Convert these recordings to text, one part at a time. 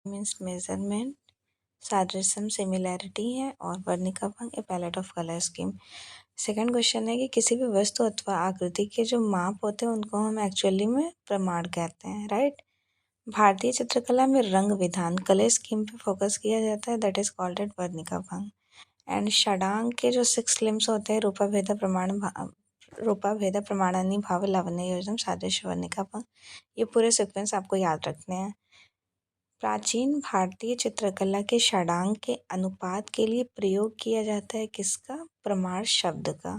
Means measurement, सादृश्यम similarity है, और वर्णिका भंग a palette of colour scheme. Second question है कि किसी भी वस्तु अथवा आकृति के जो माप होते हैं उनको हम एक्चुअली में प्रमाण कहते हैं, राइट। भारतीय चित्रकला में रंग विधान कलर स्कीम पे फोकस किया जाता है, that is called eight Varnika भंग। एंड षडांग के जो 6 लिम्स होते हैं रूपा भेद प्रमाणानि भाव लावण्य योजन सादृश्य वर्णिका भंग, ये पूरे सीक्वेंस आपको याद रखने हैं। प्राचीन भारतीय चित्रकला के षडांग के अनुपात के लिए प्रयोग किया जाता है किसका? प्रमाण शब्द का।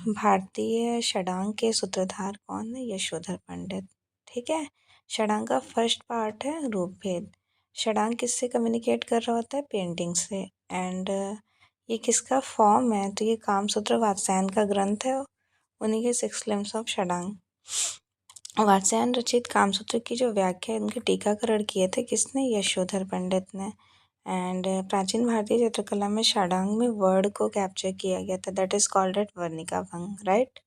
भारतीय षडांग के सूत्रधार कौन है? यशोधर पंडित। ठीक है। षडांग का फर्स्ट पार्ट है रूपभेद। षडांग किससे कम्युनिकेट कर रहा होता है? पेंटिंग से। एंड ये किसका फॉर्म है? तो ये कामसूत्र वात्स्यायन का ग्रंथ है, उन्हीं के 6 लिम्स ऑफ षडांग। वात्स्यायन रचित कामसूत्र की जो व्याख्या उनके टीकाकरण किए थे किसने? यशोधर पंडित ने। एंड प्राचीन भारतीय चित्रकला में षडांग में वर्ड को कैप्चर किया गया था, that is called eight Varnika भंग, राइट।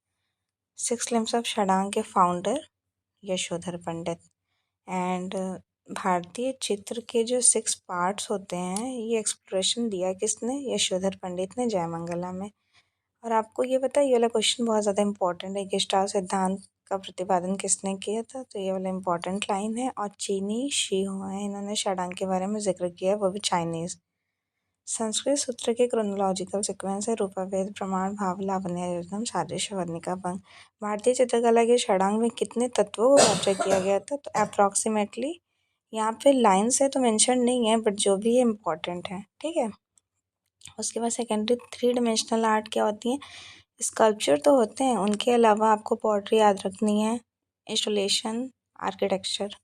6 लिम्स ऑफ षडांग के फाउंडर यशोधर पंडित। एंड भारतीय चित्र के जो 6 पार्ट्स होते हैं ये एक्सप्लोरेशन दिया किसने? यशोधर पंडित ने जयमंगला में। और आपको ये पता है ये वाला क्वेश्चन बहुत ज़्यादा इंपॉर्टेंट है कि स्टार सिद्धांत का प्रतिपादन किसने किया था? तो ये वाला इंपॉर्टेंट लाइन है। और चीनी शीहो है, इन्होंने षडांग के बारे में जिक्र किया है, वो भी चाइनीज़। संस्कृत सूत्र के क्रोनोलॉजिकल सीक्वेंस है रूपभेद प्रमाण भाव लावण्य योजनम सादृश्य वर्णिका भंग। भारतीय चित्रकला के षडांग में कितने तत्वों को कैप्चर किया गया था? तो अप्रॉक्सीमेटली यहाँ पे लाइन्स है तो मेंशन नहीं है, बट जो भी है इम्पॉर्टेंट है, ठीक है। उसके बाद सेकेंडरी 3 डायमेंशनल आर्ट क्या होती है? स्कल्पचर तो होते हैं, उनके अलावा आपको पोट्री याद रखनी है, इंस्टॉलेशन, आर्किटेक्चर।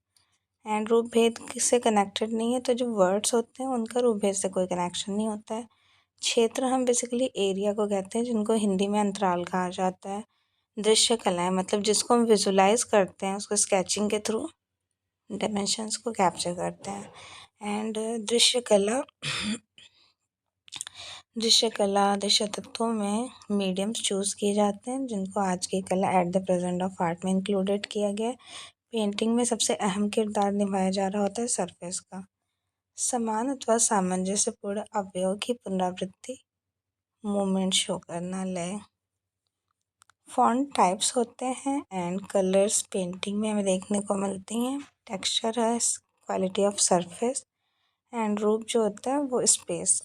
एंड रूप भेद से कनेक्टेड नहीं है, तो जो वर्ड्स होते हैं उनका रूप भेद से कोई कनेक्शन नहीं होता है। क्षेत्र हम बेसिकली एरिया को कहते हैं, जिनको हिंदी में अंतराल कहा जाता है। दृश्य कलाएँ मतलब जिसको हम विजुलाइज करते हैं, उसको स्केचिंग के थ्रू डायमेंशंस को कैप्चर करते हैं। एंड दृश्य तत्वों में मीडियम्स चूज़ किए जाते हैं, जिनको आज की कला at the present of art में इंक्लूडेड किया गया है। पेंटिंग में सबसे अहम किरदार निभाया जा रहा होता है सरफेस का। समान अथवा सामंजस्यपूर्ण अवयव की पुनरावृत्ति, मूवमेंट शो करना, लय। फॉन्ट टाइप्स होते हैं एंड कलर्स पेंटिंग में हमें देखने को मिलती हैं। टेक्सचर है, क्वालिटी ऑफ सरफेस। एंड रूप जो होता है वो स्पेस।